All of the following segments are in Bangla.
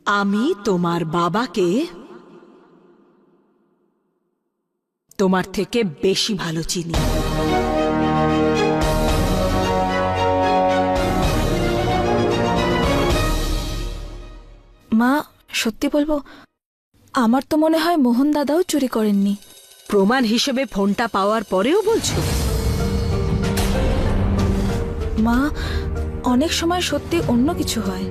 আমি তোমার বাবাকে তোমার থেকে বেশি ভালো চিনি। মা, সত্যি বলবো, আমার তো মনে হয় মোহন দাদাও চুরি করেননি। প্রমাণ হিসেবে ফোনটা পাওয়ার পরেও বলছো? মা, অনেক সময় সত্যি অন্য কিছু হয়।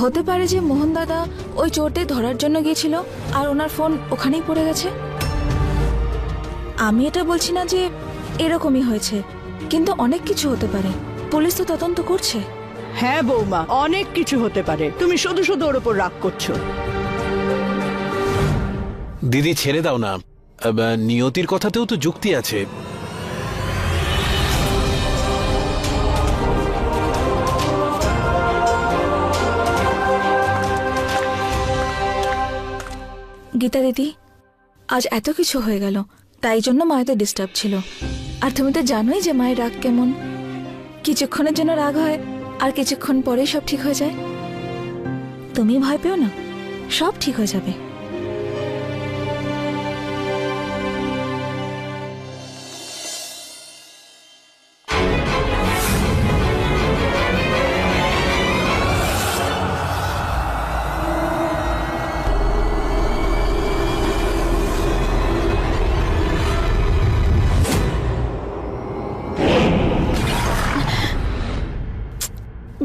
হতে পারে যে মোহন দাদা ওই চোরদের ধরার জন্য গিয়েছিল আর ওনার ফোন ওখানেই পড়ে গেছে। আমি এটা বলছি না যে এরকমই হয়েছে, কিন্তু অনেক কিছু হতে পারে। পুলিশ তো তদন্ত করছে। হ্যাঁ বৌমা, অনেক কিছু হতে পারে। তুমি শুধু শুধু ওর উপর রাগ করছো। দিদি ছেড়ে দাও না, নিয়তির কথাতেও তো যুক্তি আছে। গীতা দিদি, আজ এত কিছু হয়ে গেল, তাই জন্য মায়ের তো ডিস্টার্ব ছিল। আর তুমি তো জানোই যে মায়ের রাগ কেমন। কিছুক্ষণের জন্য রাগ হয় আর কিছুক্ষণ পরেই সব ঠিক হয়ে যায়। তুমি ভয় পেও না, সব ঠিক হয়ে যাবে।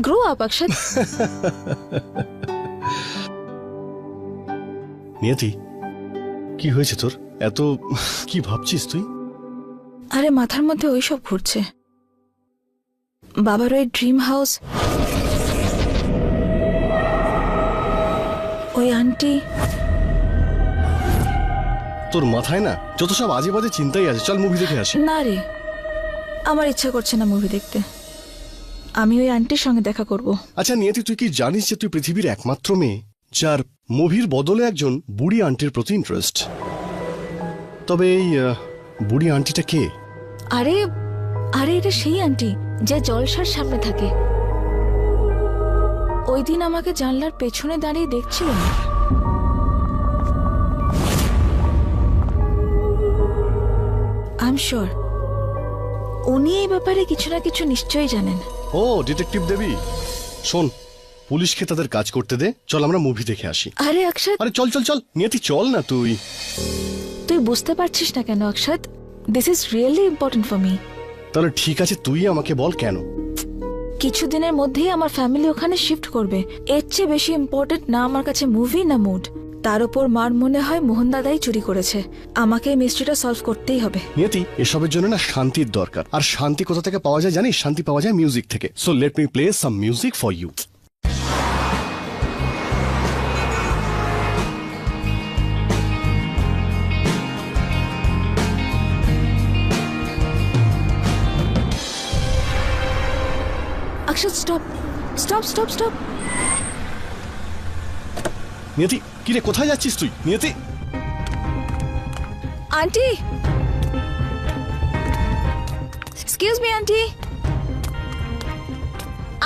গ্রো আপ অক্ষত। নিয়তি, কি হয়েছে তোর? এত কি ভাবছিস তুই? আরে মাথার মধ্যে ওইসব ঘুরছে। বাবার ওই ড্রিম হাউস, ওই আন্টি। তোর মাথায় না যত সব আজে বাজে চিন্তাই আছে। চল মুভি দেখে আসি। না রে, আমার ইচ্ছা করছে না মুভি দেখতে। আমি ওই আন্টির সঙ্গে দেখা করব। আচ্ছা নিয়তি, তুই কি জানিস যে তুই পৃথিবীর একমাত্র মেয়ে যার মুভির বদলে একজন বুড়ি আন্টির প্রতি ইন্টারেস্ট? তবে এই বুড়ি আন্টিটা কে? আরে আরে এটা সেই আন্টি যে জলসার সামনে থাকে। ওই দিন আমাকে জানলার পেছনে দাঁড়িয়ে দেখছিল না। আই এম শিওর উনি এই ব্যাপারে কিছু না কিছু নিশ্চয়ই জানেন। ও ডিটেকটিভ দেবী, শোন, পুলিশকে তাদের কাজ করতে দে। চল আমরা মুভি দেখে আসি। আরে অক্ষত, আরে চল চল চল নিয়তি, চল না। তুই বুঝতে পারছিস না কেন অক্ষত? This is really important for me. তাহলে ঠিক আছে, তুই আমাকে বল কেন। কিছুদিনের মধ্যেই আমার ফ্যামিলি ওখানে শিফট করবে। এর চেয়ে বেশি ইম্পর্টেন্ট না আমার কাছে মুভি না মুড। তার উপর মার মনে হয় মোহন দাদাই চুরি করেছে। আমাকে এই মিস্ট্রিটা সলভ করতেই হবে। নিয়তি, এসবের জন্য না শান্তির দরকার। আর শান্তি কোথা থেকে পাওয়া যায় জানিস? শান্তি পাওয়া যায় মিউজিক থেকে। So let me play some music for you. Akshat, stop stop stop stop. Niyati, কিরে কোথায় যাচ্ছিস তুই? Niyati, aunty, excuse me aunty.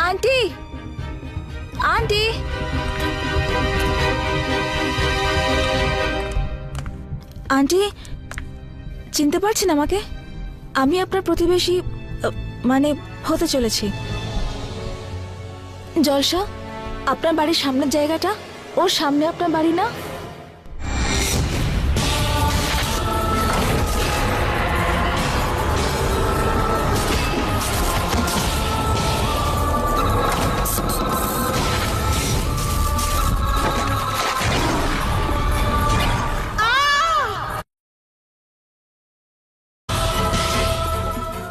Aunty, aunty, aunty, চিনতে পারছেন আমাকে? আমি আপনার প্রতিবেশী, মানে হতে চলেছি। জলসা, আপনার বাড়ির সামনের জায়গাটা, ওর সামনে আপনার বাড়ি না?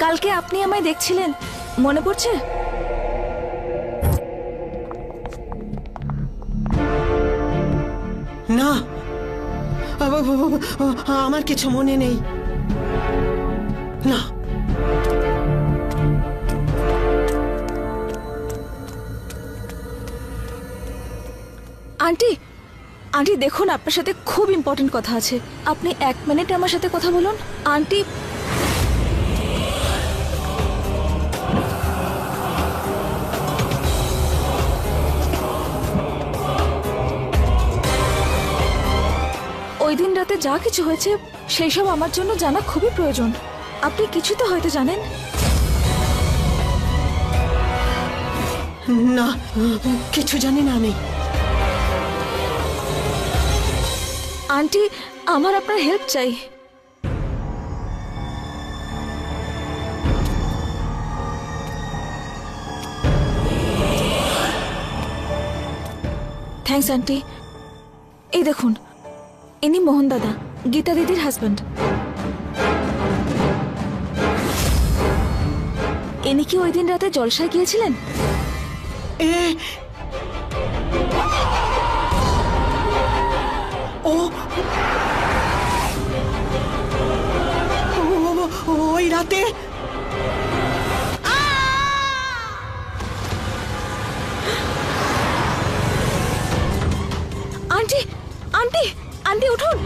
কালকে আপনি আমায় দেখছিলেন, মনে পড়ছে? না, আমার কিছু মনে নেই। না, আন্টি, আন্টি দেখুন, আপনার সাথে খুব ইম্পর্টেন্ট কথা আছে। আপনি 1 মিনিট আমার সাথে কথা বলুন। আন্টি, রাতে যা কিছু হয়েছে সেই সব আমার জন্য জানা খুবই প্রয়োজন। আপনি কিছু তো হয়তো জানেন। না, কিছু জানি না আমি। আন্টি, আমার আপনার হেল্প চাই। Thanks aunty. এই দেখুন, ইনি মোহন দাদা, গীতা দিদির হাজব্যান্ড। ইনি কি ওই দিন রাতে জলসায় গিয়েছিলেন? এ ও ওই রাতে আন্টি, আন্টি, আন্টি উঠুন।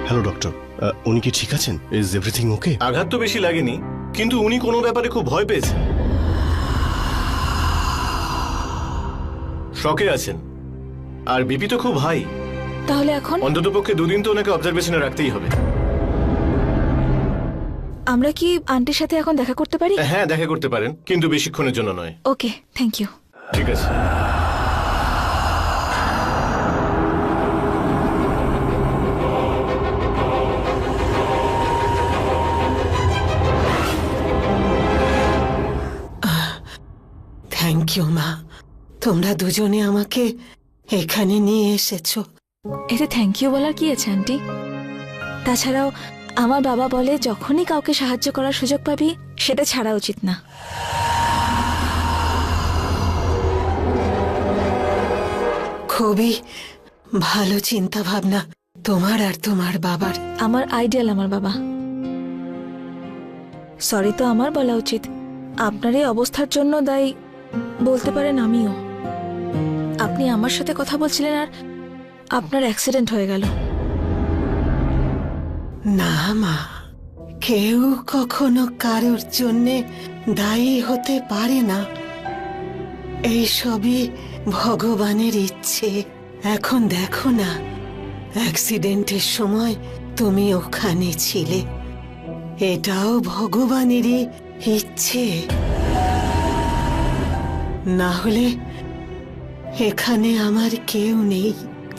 হ্যালো ডক্টর, উনি কি ঠিক আছেন? Is everything okay? আঘাত তো বেশি লাগেনি, কিন্তু উনি কোনো ব্যাপারে খুব ভয় পেয়েছেন, শকে আছেন, আর বিপি তো খুব হাই। তাহলে এখন অন্ততপক্ষে 2 দিন তো ওনাকে অবজারভেশনে রাখতেই হবে। আমরা কি আন্টির সাথে এখন দেখা করতে পারি? হ্যাঁ, দেখা করতে পারেন, কিন্তু বেশিক্ষণের জন্য নয়। ওকে, থ্যাংক ইউ। ঠিক আছে। থ্যাংক ইউ মা, তোমরা দুজনে আমাকে এখানে নিয়ে এসেছো। এতে থ্যাংক ইউ বলার কি আছে আন্টি? তাছাড়াও আমার বাবা বলে যখনই কাউকে সাহায্য করার সুযোগ পাবি সেটা ছাড়া উচিত না। খুবই ভালো চিন্তা ভাবনা তোমার আর তোমার বাবার। আমার আইডিয়াল আমার বাবা। সরি তো আমার বলা উচিত। আপনার এই অবস্থার জন্য দায়ী বলতে পারেন আমিও। আপনি আমার সাথে কথা বলছিলেন আর আপনার অ্যাক্সিডেন্ট হয়ে গেল। না মা, কেউ কখনো কারোর জন্যে দায়ী হতে পারে না। এই সবই ভগবানের ইচ্ছে। এখন দেখো না, অ্যাক্সিডেন্টের সময় তুমি ওখানে ছিলে, এটাও ভগবানেরই ইচ্ছে। না হলে এখানে আমার কেউ নেই।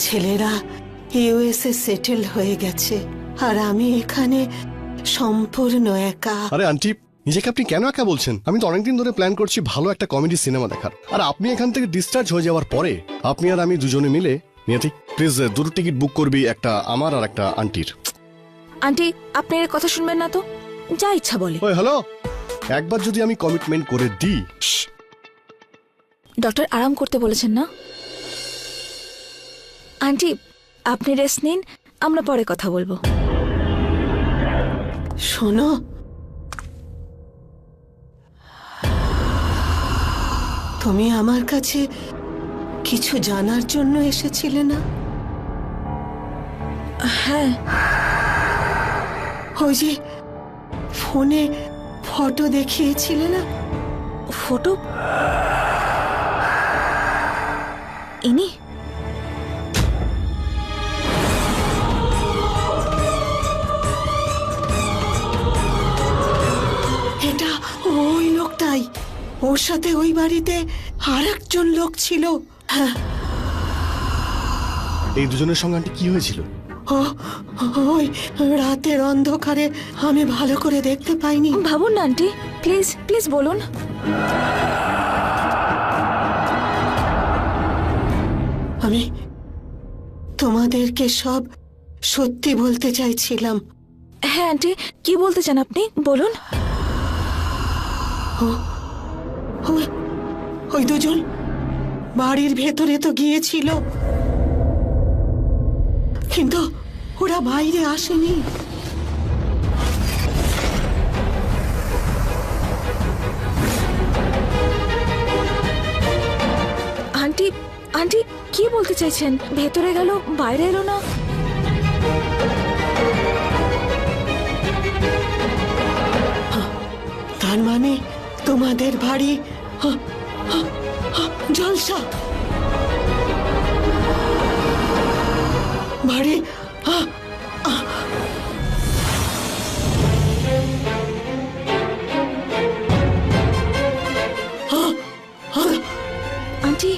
ছেলেরা ইউএসএ সেটেল হয়ে গেছে আর আমি এখানে সম্পূর্ণ একা। আরে আন্টি, নিজেকে আপনি কেন একা বলছেন? আমি তো অনেকদিন ধরে প্ল্যান করছি ভালো একটা কমেডি সিনেমা দেখার, আর আপনি এখান থেকে ডিসচার্জ হয়ে যাওয়ার পরে আপনি আর আমি দুজনে মিলে, নিয়তি প্লিজ 2টো টিকিট বুক করবি, একটা আমার আর একটা আন্টির। আন্টি, আপনি এর কথা শুনবেন না তো, যা ইচ্ছা বলে। ওই হ্যালো, একবার যদি আমি কমিটমেন্ট করে দিই। ডক্টর আরাম করতে বলেছেন না? আন্টি, আপনি রেস্ট নিন, আমরা পরে কথা বলবো। শোনো, তুমি আমার কাছে কিছু জানার জন্য এসেছিলে না? হ্যাঁ। ওই যে ফোনে ফটো দেখিয়েছিলে না? ফটো? ইনি? এটা ওই লোকটাই। ওর সাথে ওই বাড়িতে আর একজন লোক ছিল। হ্যাঁ, এই দুজনের সঙ্গে আন্টি কি হয়েছিল? ওই রাতের অন্ধকারে আমি ভালো করে দেখতে পাইনি। ভাবুন না আন্টি, প্লিজ প্লিজ বলুন। আমি তোমাদেরকে সব সত্যি বলতে চাইছিলাম। হ্যাঁ আন্টি, কি বলতে চান আপনি বলুন। ওই দুজন বাড়ির ভেতরে তো গিয়েছিল, কিন্তু ওরা বাইরে আসেনি। আন্টি, আন্টি কি বলতে চাইছেন? ভেতরে গেল, বাইরে এলো না? তার মানে তোমাদের বাড়ি জলসা বাড়ি। আন্টি,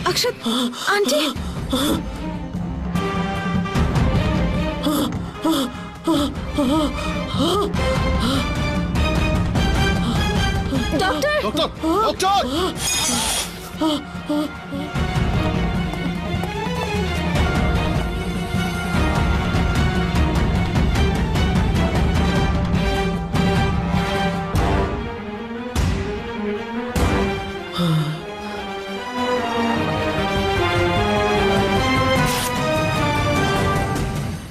অক্ষত, aunty, doctor, doctor, doctor!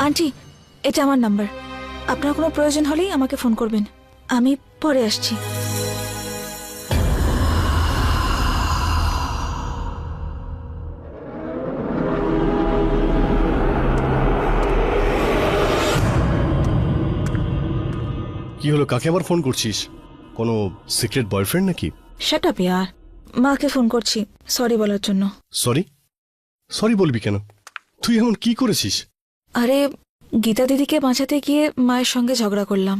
Aunty, এটা আমার নাম্বার। আপনার কোনো প্রয়োজন হলেই আমাকে ফোন করবেন। আমি পরে আসছি। কি হলো, কাকে আবার ফোন করছিস? কোনো সিক্রেট বয়ফ্রেন্ড নাকি? শাট আপ ইয়ার। মাকে ফোন করছি সরি বলার জন্য। সরি? সরি বলবি কেন? তুই এমন কি করেছিস? আরে, গীতা দিদিকে বাঁচাতে গিয়ে মায়ের সঙ্গে ঝগড়া করলাম।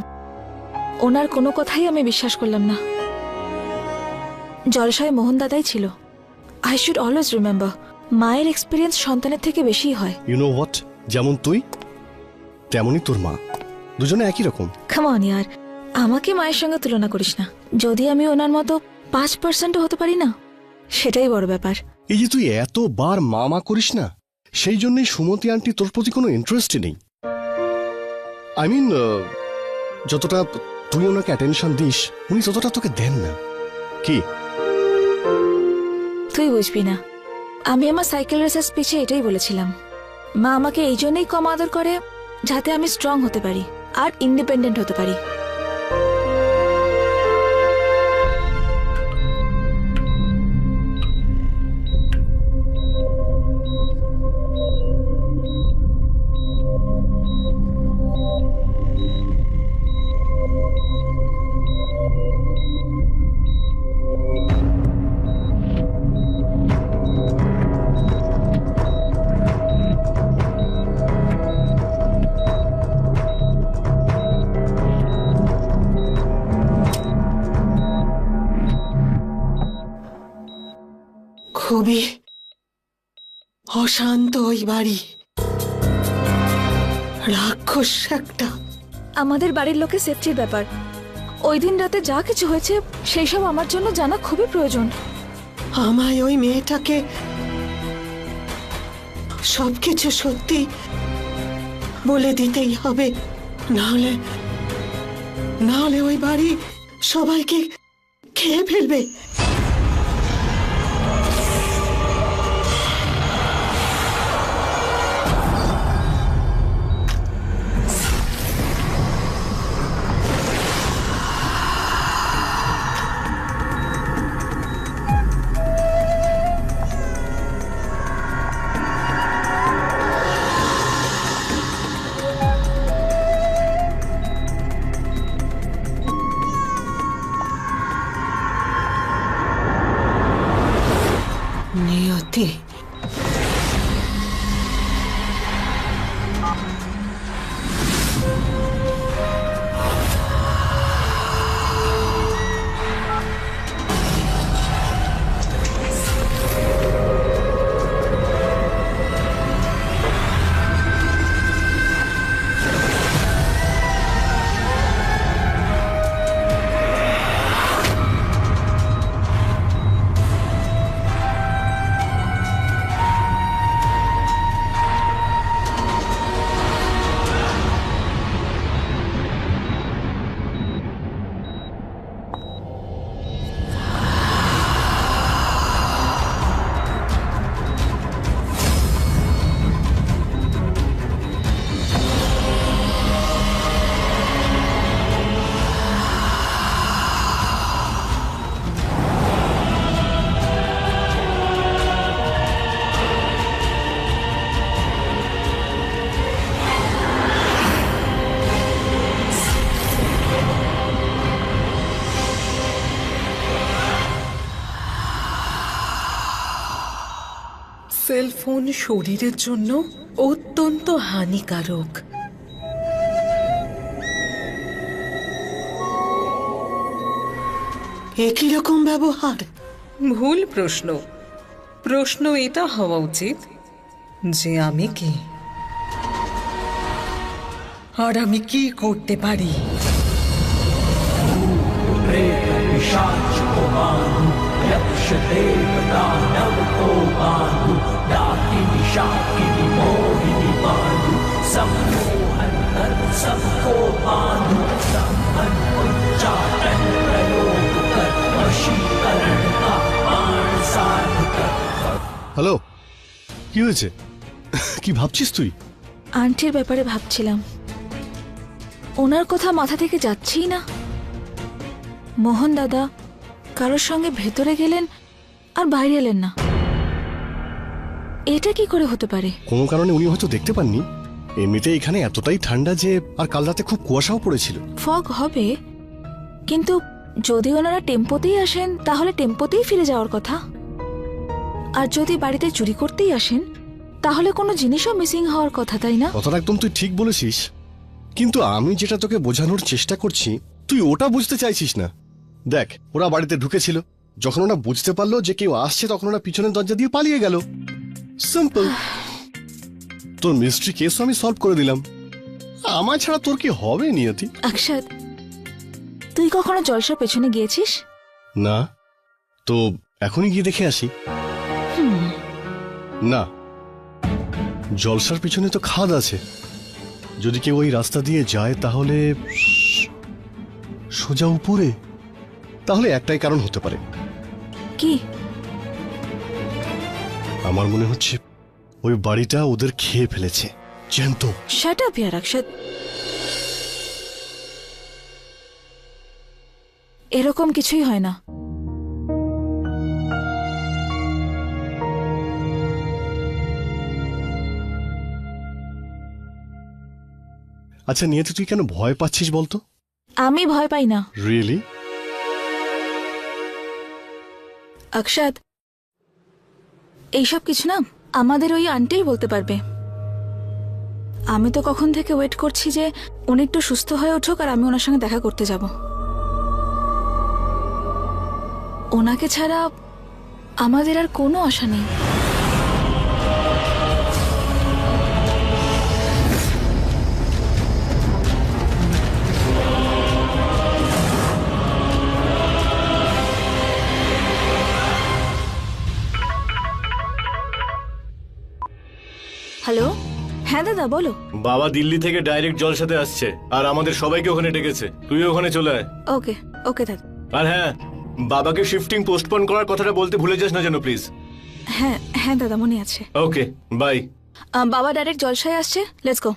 ওনার কোনো কথাই আমি বিশ্বাস করলাম না। জলসায় মোহন দাদাই ছিল। আই শুড অলওয়েজ রিমেম্বার, মায়ের এক্সপিরিয়েন্স সন্তানের থেকে বেশিই হয়। ইউ নো হোয়াট, যেমন তুই তেমনই তোর মা, দুজনে একই রকম। কাম অন ইয়ার, আমাকে মায়ের সঙ্গে তুলনা করিস না। যদি আমি ওনার মতো 5% হতে পারি না, সেটাই বড় ব্যাপার। এই যে তুই এতবার মা মা করিস না, সেই জন্যই সুমতি আন্টি তোর প্রতি কোনো ইন্টারেস্টই নেই। আই মিন, যতটা তুই ওনাকে অ্যাটেনশন দিস, উনি ততটা তোকে দেন না। কি? তুই বুঝবি না। আমি আমার সাইকেল রেসের স্পিচে এটাই বলেছিলাম। মা আমাকে এই জন্যই কম আদর করে যাতে আমি স্ট্রং হতে পারি আর ইন্ডিপেন্ডেন্ট হতে পারি। খুবই অশান্ত ওই বাড়ি, রাক্ষস একটা। আমাদের বাড়ির লোকের সেফটির ব্যাপার। ওই দিন রাতে যা কিছু হয়েছে সেই সব আমার জন্য জানা খুবই প্রয়োজন। আমায় ওই মেয়েটাকে সবকিছু সত্যি বলে দিতেই হবে, নাহলে নাহলে ওই বাড়ি সবাইকে খেয়ে ফেলবে। সেলফোন শরীরের জন্য অত্যন্ত হানিকারক। একই রকম ব্যবহার। ভুল প্রশ্ন। প্রশ্ন এটা হওয়া উচিত যে আমি কে আর আমি কি করতে পারি। হ্যালো, কি হয়েছে? কি ভাবছিস তুই? আন্টির ব্যাপারে ভাবছিলাম। ওনার কথা মাথা থেকে যাচ্ছেই না। মোহন দাদা কারোর সঙ্গে ভেতরে গেলেন আর বাইরে এলেন না। এটা কি করে হতে পারে? কোনো কারণে উনি হয়তো দেখতে পাননি। এমনিতে এখানে এতটাই ঠান্ডা যে, আর কাল রাতে খুব কুয়াশাও পড়েছিল। ফগ হবে, কিন্তু যদি ওনারা টেম্পোতেই আসেন তাহলে টেম্পোতেই ফিরে যাওয়ার কথা। আর যদি বাড়িতে চুরি করতেই আসেন তাহলে কোনো জিনিসও মিসিং হওয়ার কথা, তাই না? কথাটা একদম তুই ঠিক বলেছিস, কিন্তু আমি যেটা তোকে বোঝানোর চেষ্টা করছি তুই ওটা বুঝতে চাইছিস না। দেখ, ওরা বাড়িতে ঢুকেছিল, যখন ওরা বুঝতে পারলো যে কেউ আসছে তখন ওরা পিছনের দরজা দিয়ে পালিয়ে গেল। সিম্পল। তোর মিস্ট্রি কেসও আমি সলভ করে দিলাম। আমার ছাড়া তোর কি হবে নিয়তি? অক্ষত, তুই কখনো জলসার পেছনে গিয়েছিস? না, তো এখনই গিয়ে দেখে আসি। না, জলসার পিছনে তো খাদ আছে। যদি কেউ ওই রাস্তা দিয়ে যায় তাহলে সোজা উপরে। তাহলে একটাই কারণ হতে পারে। কি? আমার মনে হচ্ছে ওই বাড়িটা ওদের খেয়ে ফেলেছে জ্যান্ত। শাট আপ ইয়ার অক্ষত। এরকম কিছুই হয় না। আচ্ছা নিয়তি, তুই কেন ভয় পাচ্ছিস বলতো? আমি ভয় পাই না। রিয়েলি? অক্ষত, এইসব কিছু না আমাদের ওই আন্টিই বলতে পারবে। আমি তো কখন থেকে ওয়েট করছি যে উনি একটু সুস্থ হয়ে উঠুক আর আমি ওনার সঙ্গে দেখা করতে যাব। ওনাকে ছাড়া আমাদের আর কোনো আশা নেই। হ্যালো, হ্যাঁ দাদা বলো। বাবা দিল্লি থেকে ডাইরেক্ট জলসাতে আসছে আর আমাদের সবাইকে ওখানে ডেকেছে। তুই ওখানে চলে আয়। ওকে ওকে দাদা। আর হ্যাঁ, বাবাকে শিফটিং পোস্টপোন করার কথাটা বলতে ভুলে যাস না যেন প্লিজ। হ্যাঁ হ্যাঁ দাদা, মনে আছে। ওকে, বাই। বাবা ডাইরেক্ট জলসায় আসছে, লেটস গো।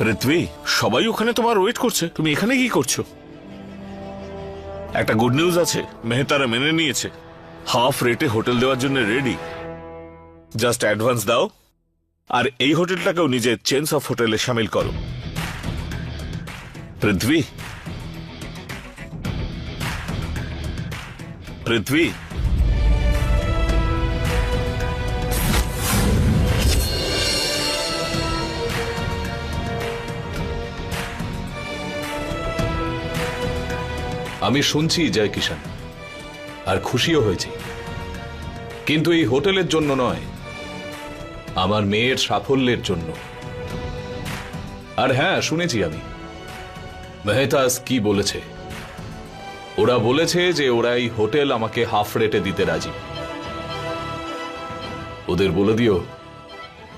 পৃথ্বী, সবাই ওখানে তোমার ওয়েট করছে, তুমি এখানে কি করছো? একটা গুড নিউজ আছে, মেহতারা মেনে নিয়েছে, হাফ রেটে হোটেল দেওয়ার জন্য রেডি। জাস্ট অ্যাডভান্স দাও আর এই হোটেলটাকেও নিজের চেঞ্জ অফ হোটেলে শামিল করো। পৃথ্বী, পৃথ্বী, আমি শুনছি জয় কিষান, আর খুশিও হয়েছি, কিন্তু এই হোটেলের জন্য নয়, আমার মেয়ের সাফল্যের জন্য। আর হ্যাঁ, শুনেছি আমি মেহতাজ কি বলেছে। ওরা বলেছে যে ওরা এই হোটেল আমাকে হাফ রেটে দিতে রাজি। ওদের বলে দিও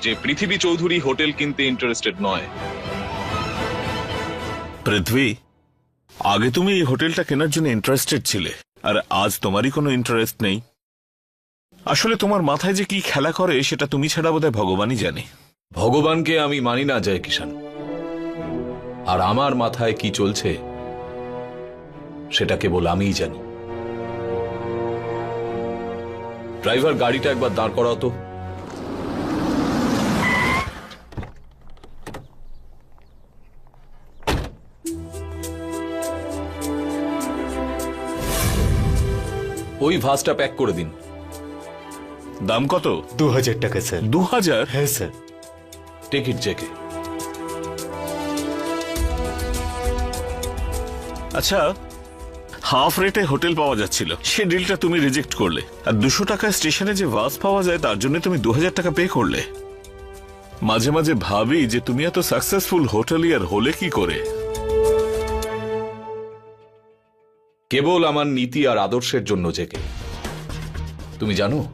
যে পৃথিবী চৌধুরী হোটেল কিনতে ইন্টারেস্টেড নয়। পৃথ্বী, আগে তুমি এই হোটেলটা কেনার জন্য ইন্টারেস্টেড ছিলে, আর আজ তোমারই কোনো ইন্টারেস্ট নেই। আসলে তোমার মাথায় যে কি খেলা করে সেটা তুমি ছাড়া বোধহয় ভগবানই জানে। ভগবানকে আমি মানি না জয় কিষান, আর আমার মাথায় কি চলছে সেটা কেবল আমিই জানি। ড্রাইভার, গাড়িটা একবার দাঁড় করাও তো। ওই ভাসটা প্যাক করে দিন। দাম কত? 2000 টাকা স্যার। 2000? হ্যাঁ স্যার। Take it JK. আচ্ছা, হাফ রেটে হোটেল পাওয়া যাচ্ছিল, সে ডিলটা তুমি রিজেক্ট করলে। আর 200 টাকায় স্টেশনে যে ভাস পাওয়া যায় তার জন্য তুমি 2000 টাকা পে করলে। মাঝে মাঝে ভাবি যে তুমি এত সাকসেসফুল হোটেলিয়ার হলে কি করে। কেবল আমার নীতি আর আদর্শের জন্য জেকে। তুমি জানো